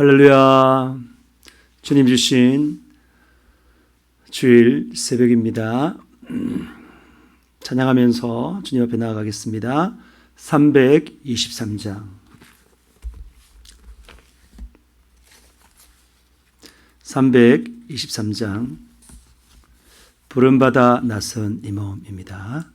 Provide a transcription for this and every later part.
할렐루야. 주님 주신 주일 새벽입니다. 찬양하면서 주님 앞에 나아가겠습니다. 323장 323장 부름받아 나선 이 몸입니다.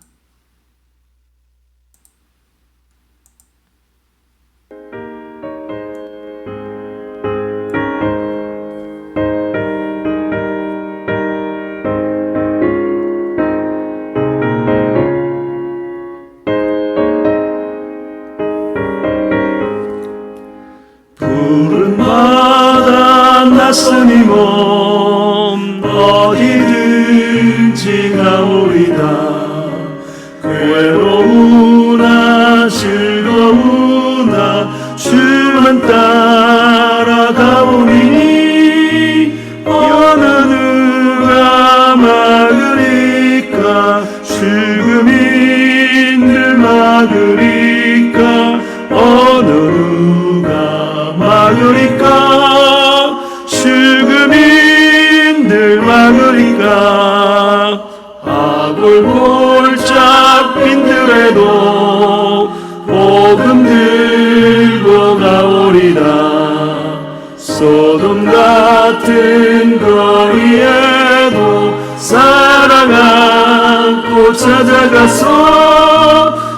부름받아 나선 이 몸 어디든지 가오리다. 괴로우나 즐거우나 주만 따라가오니 어느 누가 막으리까. 죽음인들 막으리까. 어느 누가 막으리까. 죽음인들 막으리까. 아골골짝 빈들에도 복음 들고 가오리다. 소돔 같은 거리에도 사랑 안고 찾아가서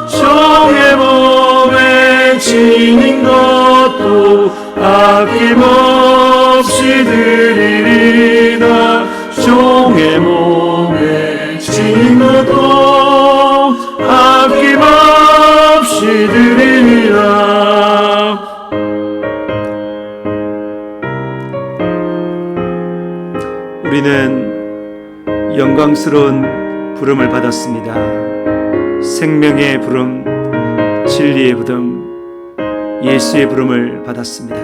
종의 몸에 지닌 것도 아낌없이 드리리다. 종의 몸에 지닌 것도 아낌없이 드리리라. 우리는 영광스러운 부름을 받았습니다. 생명의 부름, 진리의 부름, 예수의 부름을 받았습니다.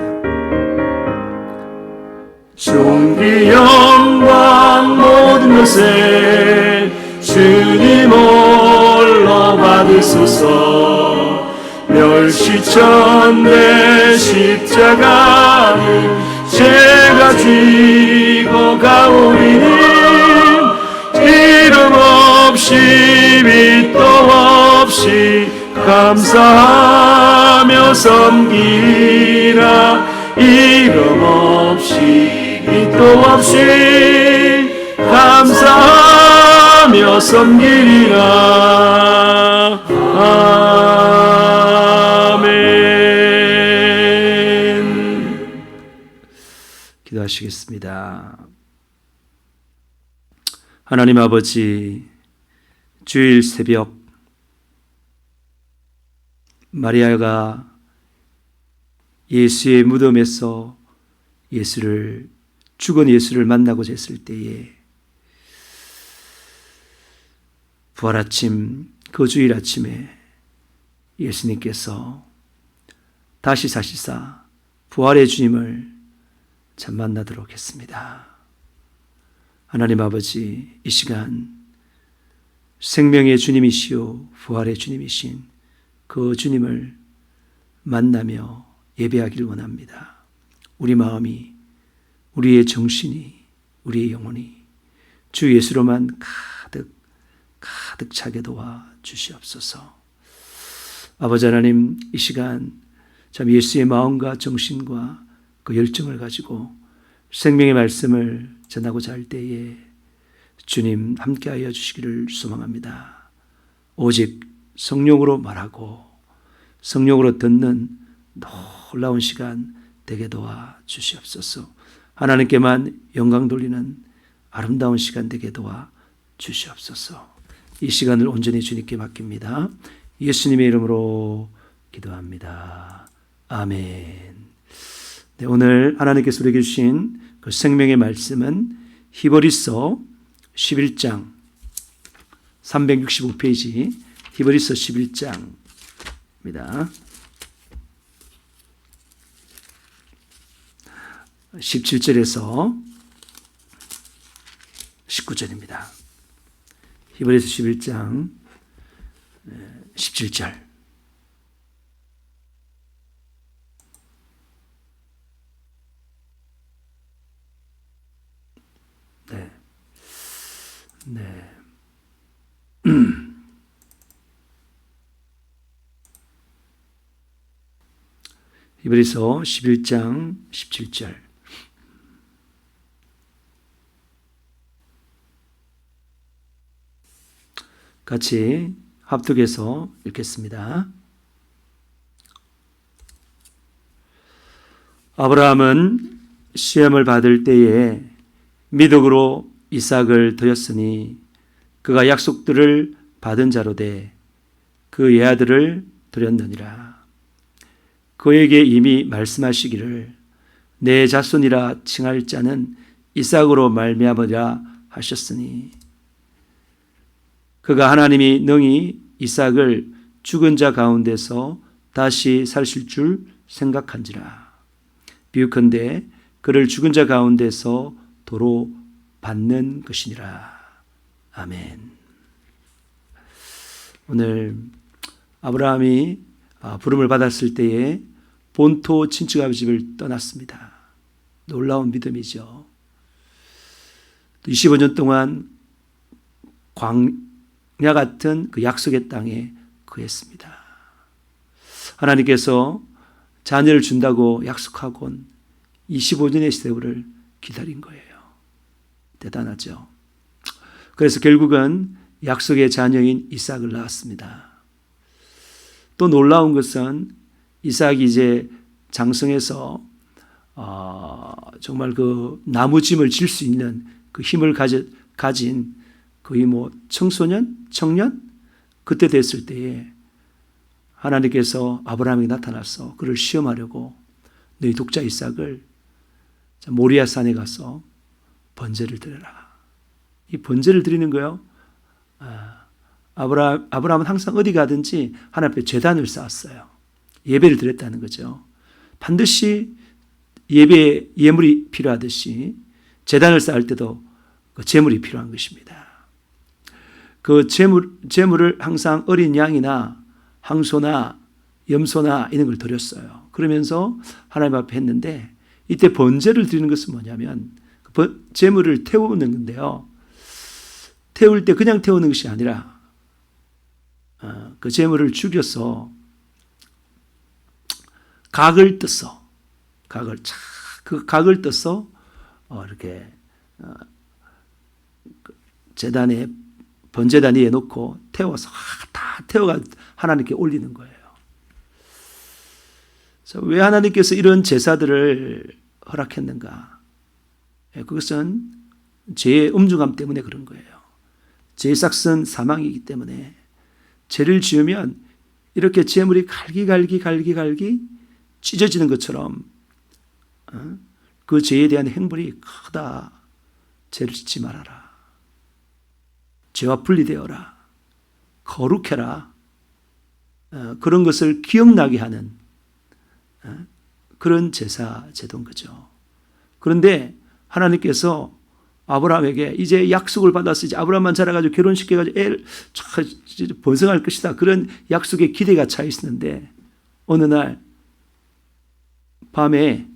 존귀 영광 모든 것에 주님 홀로 받으소서. 멸시천대 십자가는 제가 지고 가오리니 이름 없이 밑도 없이 감사하며 섬기라. 이름 없이 밑도 없이 감사하며 섬기리라. 아멘. 기도하시겠습니다. 하나님 아버지, 주일 새벽 마리아가 예수의 무덤에서 죽은 예수를 만나고자 했을 때에 부활 아침, 그 주일 아침에 예수님께서 다시 사시사 부활의 주님을 참 만나도록 했습니다. 하나님 아버지, 이 시간 생명의 주님이시오 부활의 주님이신 그 주님을 만나며 예배하기를 원합니다. 우리 마음이, 우리의 정신이, 우리의 영혼이 주 예수로만 가득 차게 도와 주시옵소서. 아버지 하나님, 이 시간 참 예수의 마음과 정신과 그 열정을 가지고 생명의 말씀을 전하고자 할 때에 주님 함께하여 주시기를 소망합니다. 오직 성령으로 말하고 성령으로 듣는 놀라운 시간 되게 도와 주시옵소서. 하나님께만 영광 돌리는 아름다운 시간 되게 도와 주시옵소서. 이 시간을 온전히 주님께 맡깁니다. 예수님의 이름으로 기도합니다. 아멘. 네, 오늘 하나님께서 우리에게 주신 그 생명의 말씀은 히브리서 11장 365페이지 히브리서 11장입니다. 17절에서 19절입니다. 히브리서 11장 17절. 히브리서 11장 17절. 같이 합독해서 읽겠습니다. 아브라함은 시험을 받을 때에 미덕으로 이삭을 드렸으니 그가 약속들을 받은 자로 돼 그 외아들을 드렸느니라. 그에게 이미 말씀하시기를 내 자손이라 칭할 자는 이삭으로 말미암으리라 하셨으니 그가 하나님이 능히 이삭을 죽은 자 가운데서 다시 살실 줄 생각한지라. 비유컨대 그를 죽은 자 가운데서 도로 받는 것이니라. 아멘. 오늘 아브라함이 부름을 받았을 때에 본토 친척 아버지 집을 떠났습니다. 놀라운 믿음이죠. 25년 동안 광야 같은 그 약속의 땅에 거했습니다. 하나님께서 자녀를 준다고 약속하곤 25년의 세월을 기다린 거예요. 대단하죠. 그래서 결국은 약속의 자녀인 이삭을 낳았습니다. 또 놀라운 것은 이삭이 이제 장성해서 정말 그 나무짐을 질 수 있는 그 힘을 가진 거의 청소년, 청년 그때 됐을 때에 하나님께서 아브라함에게 나타나서 그를 시험하려고 너희 독자 이삭을 모리아 산에 가서 번제를 드려라. 이 번제를 드리는 거요. 아브라함은 항상 어디 가든지 하나님 앞에 제단을 쌓았어요. 예배를 드렸다는 거죠. 반드시 예물이 필요하듯이 제단을 쌓을 때도 그 제물이 필요한 것입니다. 그 제물을 항상 어린 양이나 항소나 염소나 이런 걸 드렸어요. 그러면서 하나님 앞에 했는데 이때 번제를 드리는 것은 뭐냐면 제물을 태우는 건데요. 태울 때 그냥 태우는 것이 아니라 그 제물을 죽여서 각을 떠서 이렇게 제단에 번제단 위에 놓고 태워서 다 태워가 하나님께 올리는 거예요. 왜 하나님께서 이런 제사들을 허락했는가? 그것은 죄의 엄중함 때문에 그런 거예요. 죄의 삭은 사망이기 때문에 죄를 지으면 이렇게 제물이 갈기 찢어지는 것처럼 그 죄에 대한 행분이 크다. 죄를 짓지 말아라. 죄와 분리되어라. 거룩해라. 그런 것을 기억나게 하는 그런 제사 제도인 거죠. 그런데 하나님께서 아브라함에게 이제 약속을 받았어. 이제 아브라함만 자라가지고 결혼시켜가지고 애를 번성할 것이다. 그런 약속에 기대가 차 있었는데 어느 날 밤에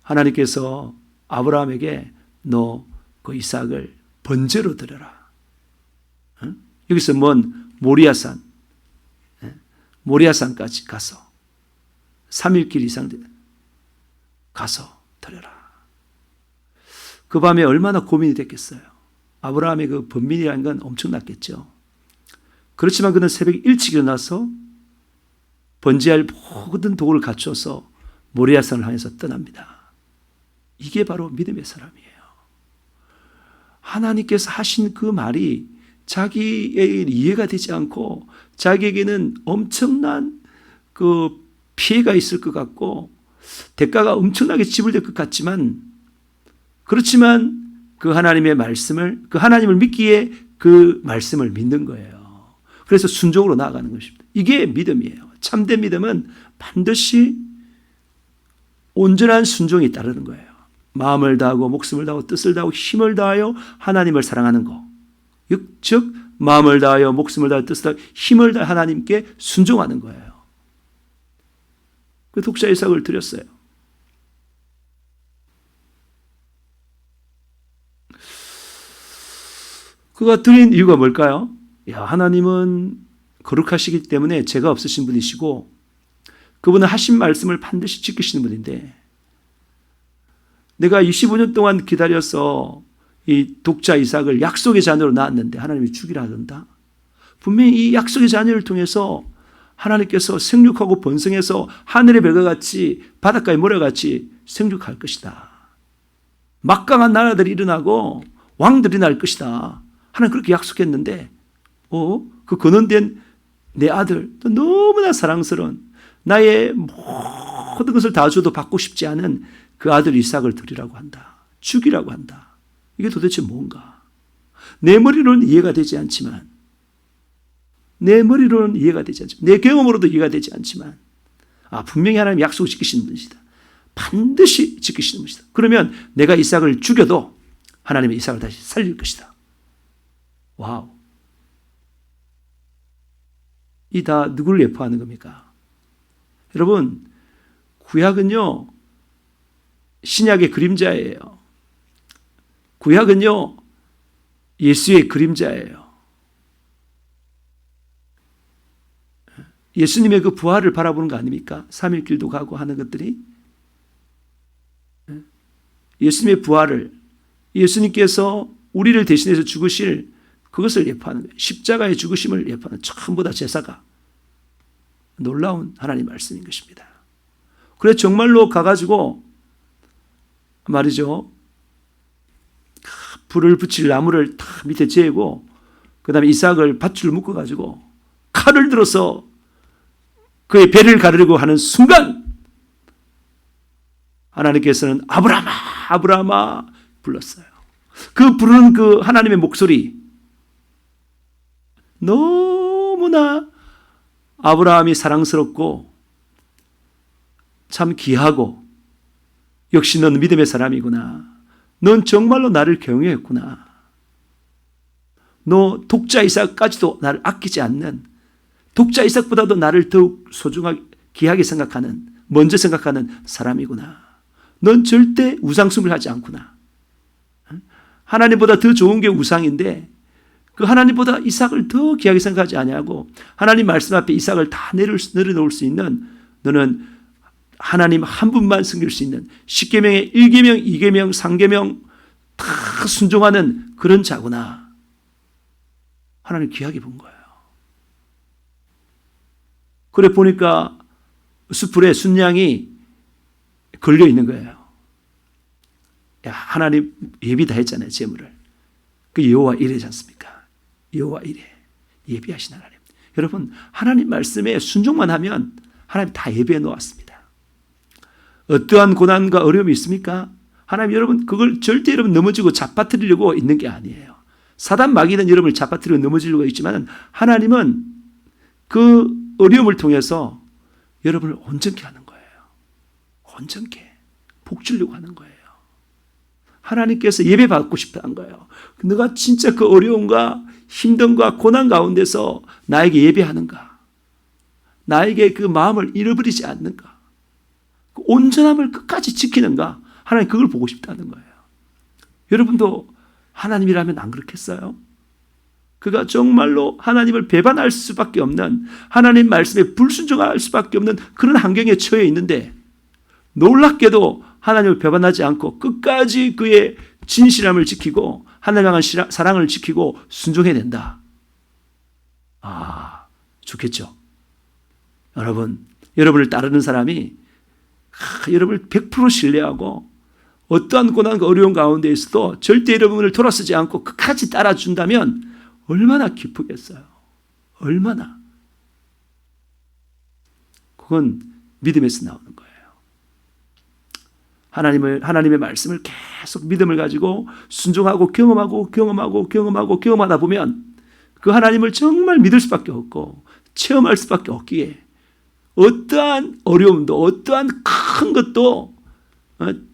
하나님께서 아브라함에게 너 그 이삭을 번제로 드려라. 여기서 먼 모리아산까지 가서 3일길 이상 가서 드려라. 그 밤에 얼마나 고민이 됐겠어요. 아브라함의 그 번민이라는 건 엄청났겠죠. 그렇지만 그는 새벽에 일찍 일어나서 번제할 모든 도구를 갖춰서 모리아산을 향해서 떠납니다. 이게 바로 믿음의 사람이에요. 하나님께서 하신 그 말이 자기에게 이해가 되지 않고 자기에게는 엄청난 그 피해가 있을 것 같고 대가가 엄청나게 지불될 것 같지만 그렇지만 그 하나님의 말씀을 그 하나님을 믿기에 그 말씀을 믿는 거예요. 그래서 순종으로 나아가는 것입니다. 이게 믿음이에요. 참된 믿음은 반드시 온전한 순종이 따르는 거예요. 마음을 다하고 목숨을 다하고 뜻을 다하고 힘을 다하여 하나님을 사랑하는 것. 즉 마음을 다하여 목숨을 다하여 뜻을 다하여 힘을 다하여 하나님께 순종하는 거예요. 그 독자 이삭을 드렸어요. 그가 드린 이유가 뭘까요? 하나님은 거룩하시기 때문에 죄가 없으신 분이시고 그분은 하신 말씀을 반드시 지키시는 분인데 내가 25년 동안 기다려서 이 독자 이삭을 약속의 자녀로 낳았는데 하나님이 죽이라 하던다. 분명히 이 약속의 자녀를 통해서 하나님께서 생육하고 번성해서 하늘의 별과 같이 바닷가의 모래같이 생육할 것이다. 막강한 나라들이 일어나고 왕들이 날 것이다. 하나님 그렇게 약속했는데 그 근원된 내 아들, 너무나 사랑스러운 나의 모든 것을 다 줘도 받고 싶지 않은 그 아들 이삭을 드리라고 한다. 죽이라고 한다. 이게 도대체 뭔가? 내 머리로는 이해가 되지 않지만 내 경험으로도 이해가 되지 않지만 분명히 하나님 약속을 지키시는 분이시다. 반드시 지키시는 분이시다. 그러면 내가 이삭을 죽여도 하나님의 이삭을 다시 살릴 것이다. 와우. 이 다 누구를 예포하는 겁니까? 여러분, 구약은요, 신약의 그림자예요. 구약은요, 예수의 그림자예요. 예수님의 그 부활을 바라보는 거 아닙니까? 3일길도 가고 하는 것들이. 예수님의 부활을, 예수님께서 우리를 대신해서 죽으실 그것을 예포하는 거예요. 십자가의 죽으심을 예포하는 전부 다 제사가. 놀라운 하나님 말씀인 것입니다. 그래 정말로 가가지고 말이죠. 불을 붙일 나무를 다 밑에 재고 그 다음에 이삭을 밧줄을 묶어가지고 칼을 들어서 그의 배를 가르려고 하는 순간 하나님께서는 아브라함아 아브라함아 불렀어요. 그 부르는 그 하나님의 목소리 너무나 아브라함이 사랑스럽고 참 귀하고 역시 넌 믿음의 사람이구나. 넌 정말로 나를 경외했구나. 너 독자 이삭까지도 나를 아끼지 않는 독자 이삭보다도 나를 더욱 소중하게 귀하게 생각하는 먼저 생각하는 사람이구나. 넌 절대 우상숭배를 하지 않구나. 하나님보다 더 좋은 게 우상인데 그 하나님보다 이삭을 더 귀하게 생각하지 아니하고 하나님 말씀 앞에 이삭을 다 내려놓을 수 있는 너는 하나님 한 분만 섬길 수 있는 10계명의 1계명, 2계명, 3계명 다 순종하는 그런 자구나. 하나님 귀하게 본 거예요. 그래 보니까 숯불에 순양이 걸려 있는 거예요. 야, 하나님 예비 다 했잖아요, 제물을. 그 여호와 이레지 않습니까? 여호와 이레. 예비하신 하나님. 여러분, 하나님 말씀에 순종만 하면 하나님 다 예비해 놓았습니다. 어떠한 고난과 어려움이 있습니까? 하나님 여러분 그걸 절대 여러분 넘어지고 잡아뜨리려고 있는 게 아니에요. 사단 마귀는 여러분을 잡아뜨리고 넘어지려고 있지만 하나님은 그 어려움을 통해서 여러분을 온전케 하는 거예요. 온전케. 복 주려고 하는 거예요. 하나님께서 예배받고 싶다는 거예요. 너가 진짜 그 어려움과 힘듦과 고난 가운데서 나에게 예배하는가? 나에게 그 마음을 잃어버리지 않는가? 그 온전함을 끝까지 지키는가? 하나님 그걸 보고 싶다는 거예요. 여러분도 하나님이라면 안 그렇겠어요? 그가 정말로 하나님을 배반할 수밖에 없는 하나님 말씀에 불순종할 수밖에 없는 그런 환경에 처해 있는데 놀랍게도 하나님을 배반하지 않고 끝까지 그의 진실함을 지키고 하나님 향한 사랑을 지키고 순종해낸다. 좋겠죠. 여러분을 따르는 사람이 여러분을 100% 신뢰하고 어떠한 고난과 어려운 가운데 있어도 절대 여러분을 돌아서지 않고 끝까지 따라준다면 얼마나 기쁘겠어요. 얼마나. 그건 믿음에서 나오는 거예요. 하나님의 말씀을 계속 믿음을 가지고 순종하고 경험하다 보면 그 하나님을 정말 믿을 수밖에 없고 체험할 수밖에 없기에 어떠한 어려움도 어떠한 큰 것도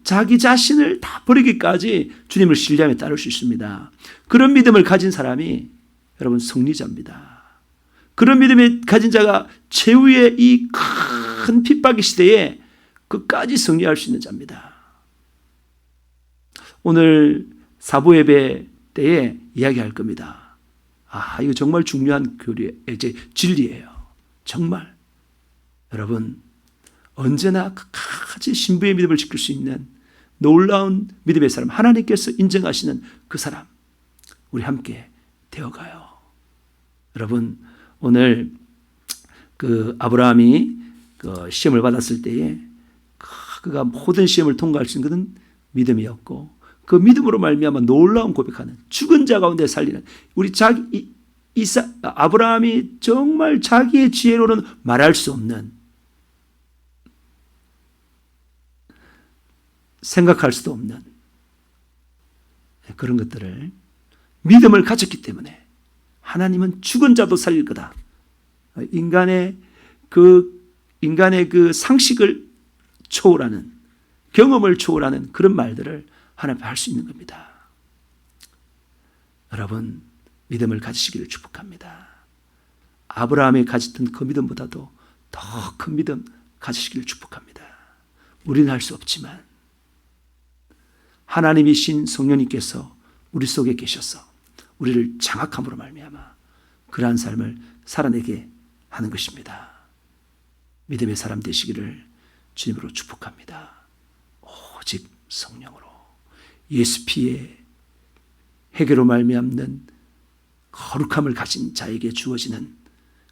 자기 자신을 다 버리기까지 주님을 신뢰하며 따를 수 있습니다. 그런 믿음을 가진 사람이 여러분 승리자입니다. 그런 믿음을 가진 자가 최후의 이 큰 핍박의 시대에 끝까지 승리할 수 있는 자입니다. 오늘 사부 예배 때에 이야기할 겁니다. 이거 정말 중요한 진리예요. 정말. 여러분, 언제나 끝까지 신부의 믿음을 지킬 수 있는 놀라운 믿음의 사람, 하나님께서 인정하시는 그 사람, 우리 함께 되어가요. 여러분, 오늘 그 아브라함이 그 시험을 받았을 때에 그가 모든 시험을 통과할 수 있는 것은 믿음이었고, 그 믿음으로 말미암아 놀라운 고백하는, 죽은 자 가운데 살리는, 우리 아브라함이 정말 자기의 지혜로는 말할 수 없는, 생각할 수도 없는 그런 것들을 믿음을 가졌기 때문에 하나님은 죽은 자도 살릴 거다. 인간의 그 상식을 초월하는, 경험을 초월하는 그런 말들을 하나님 할 수 있는 겁니다. 여러분, 믿음을 가지시기를 축복합니다. 아브라함이 가졌던 그 믿음보다도 더 큰 믿음 가지시기를 축복합니다. 우리는 할 수 없지만 하나님이신 성령님께서 우리 속에 계셔서 우리를 장악함으로 말미암아 그러한 삶을 살아내게 하는 것입니다. 믿음의 사람 되시기를 주님으로 축복합니다. 오직 성령으로, 예수 피의 회개로 말미암는 거룩함을 가진 자에게 주어지는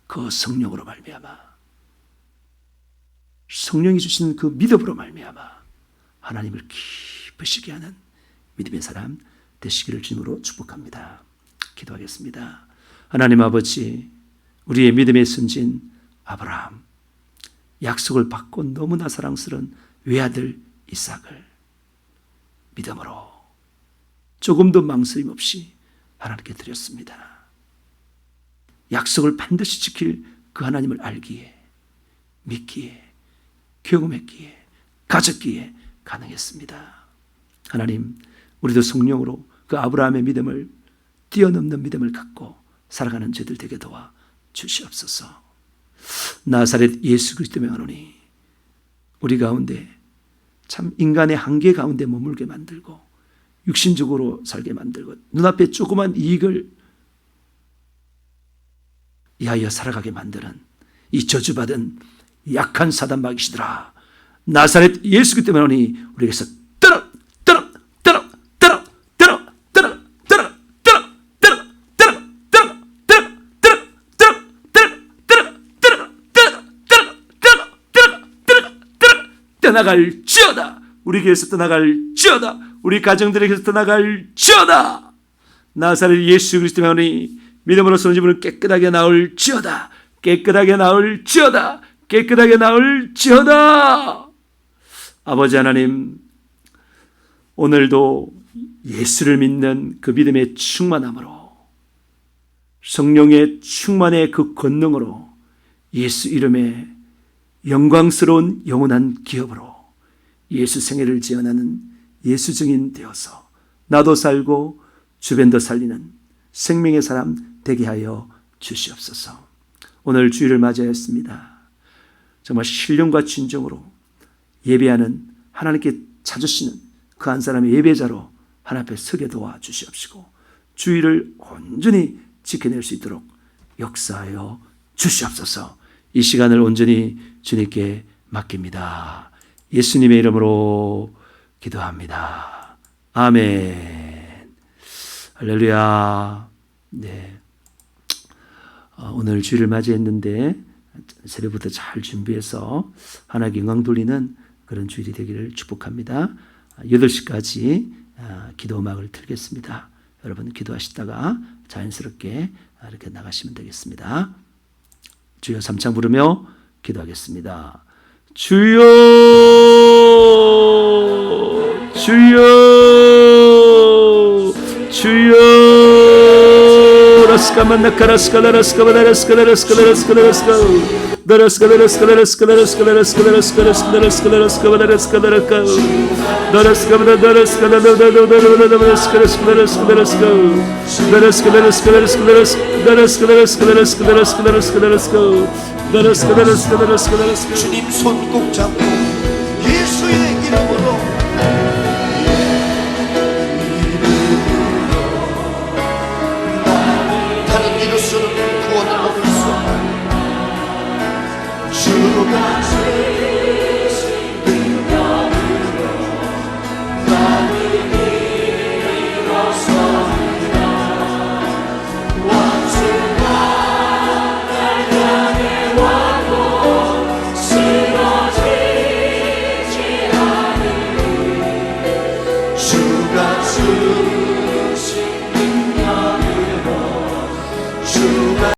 그 성령으로 말미암아, 성령이 주시는 그 믿음으로 말미암아 하나님을 기쁘시게 하는 믿음의 사람 되시기를 주님으로 축복합니다. 기도하겠습니다. 하나님 아버지, 우리의 믿음의 선진 아브라함, 약속을 받고 너무나 사랑스러운 외아들 이삭을 믿음으로 조금도 망설임 없이 하나님께 드렸습니다. 약속을 반드시 지킬 그 하나님을 알기에, 믿기에, 경험했기에, 가졌기에 가능했습니다. 하나님, 우리도 성령으로 그 아브라함의 믿음을 뛰어넘는 믿음을 갖고 살아가는 저들 되게 도와 주시옵소서. 나사렛 예수 그리스도 명하노니 우리 가운데 참 인간의 한계 가운데 머물게 만들고 육신적으로 살게 만들고 눈앞에 조그만 이익을 위하여 살아가게 만드는 이 저주받은 약한 사단 마귀시더라. 나사렛 예수 그리스도 명하노니 우리에게서 떠나갈지어다. 우리 교회에서 떠나갈지어다. 우리 가정들에게서 떠나갈지어다. 나사렛 예수 그리스도 명하노니 믿음으로 쏘는 집은 깨끗하게 나올지어다. 깨끗하게 나올지어다. 깨끗하게 나올지어다. 아버지 하나님, 오늘도 예수를 믿는 그 믿음의 충만함으로, 성령의 충만의 그 권능으로 예수 이름에 영광스러운 영원한 기업으로 예수 생애를 지어나는 예수 증인 되어서 나도 살고 주변도 살리는 생명의 사람 되게 하여 주시옵소서. 오늘 주일을 맞이하였습니다. 정말 신령과 진정으로 예배하는, 하나님께 찾으시는 그 한 사람의 예배자로 하나님 앞에 서게 도와 주시옵시고 주일을 온전히 지켜낼 수 있도록 역사하여 주시옵소서. 이 시간을 온전히 주님께 맡깁니다. 예수님의 이름으로 기도합니다. 아멘. 할렐루야. 네. 오늘 주일을 맞이했는데 새벽부터 잘 준비해서 하나님께 영광 돌리는 그런 주일이 되기를 축복합니다. 8시까지 기도 음악을 틀겠습니다. 여러분 기도하시다가 자연스럽게 이렇게 나가시면 되겠습니다. 주여 3창 부르며 기도하겠습니다. 주여, 주여, 주여. 주님 손 꼭 잡고